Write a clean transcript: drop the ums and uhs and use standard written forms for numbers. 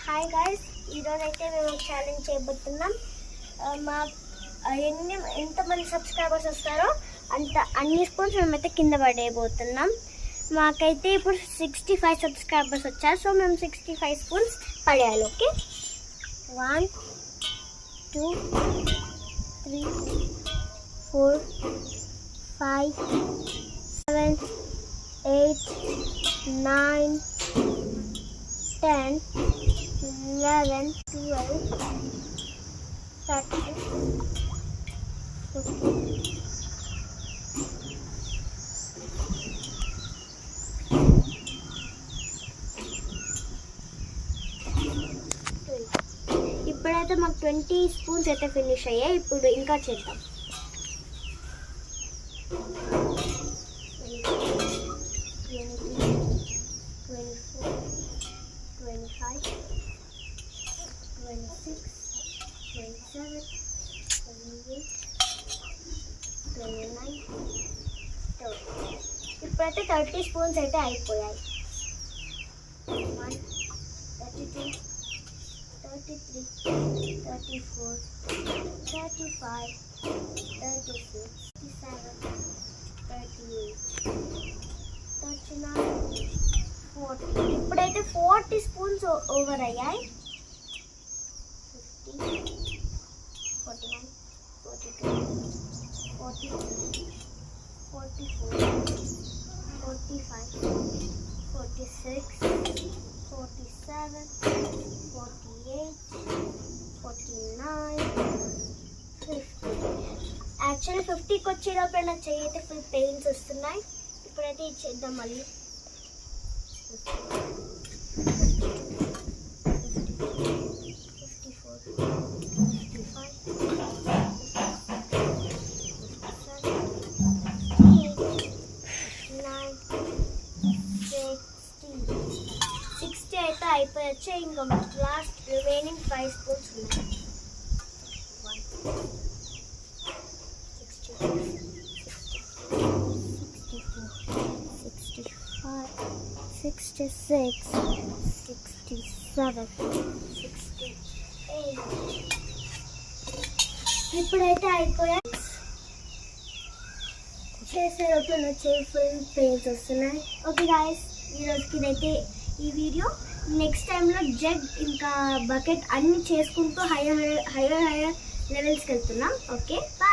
Hi guys, ఈరోజు అయితే మేము ఛాలెంజ్ చేయబోతున్నాం. మా ఎంతమంది సబ్స్క్రైబర్స్ వస్తారో అన్ని స్పూన్స్ మేమైతే కింద పడేయబోతున్నాం. మాకైతే ఇప్పుడు 65 సబ్స్క్రైబర్స్ వచ్చారు. సో మేము 65 స్పూన్స్ పడేయాలి. ఓకే, 1 2 3 4 5 7 8 9 10 11 12 13 14 ఇప్పుడైతే మాకు 20 స్పూన్స్ అయితే ఫినిష్ అయ్యాయి. ఇప్పుడు ఇంకా చేద్దాం. 25 26 27 28 29 30. ఇప్పుడైతే 30 స్పూన్స్ అయితే అయిపోయాయి. 32 33 34 35 36 37 38 39 40. ఇప్పుడైతే 40 స్పూన్స్ ఓవర్ అయ్యాయి. 50 49 42 43 44 45 46 47 48 49 50. యాక్చువల్లీ 50కి వచ్చేటప్పుడు నా చెయ్యి అయితే ఫుల్ పెయిన్స్ వస్తున్నాయి. ఇప్పుడైతే ఇది చేద్దాం మళ్ళీ. 60 అయితే అయిపోయచ్చు. ఇంకా లాస్ట్ రిమైనింగ్ 5 స్పూన్స్ ఉన్నాయి. 66 67 68. ఇప్పుడైతే అయిపోయాయి. చేసేటప్పుడు నా చేయి ఫుల్ పెయిన్స్ వస్తున్నాయి. ఓకే గాయస్, ఈరోజుకి ఇదైతే ఈ వీడియో. నెక్స్ట్ టైంలో జగ్ ఇంకా బకెట్ అన్ని చేసుకుంటూ హైయర్ లెవెల్స్కి వెళ్తున్నాం. Okay, bye.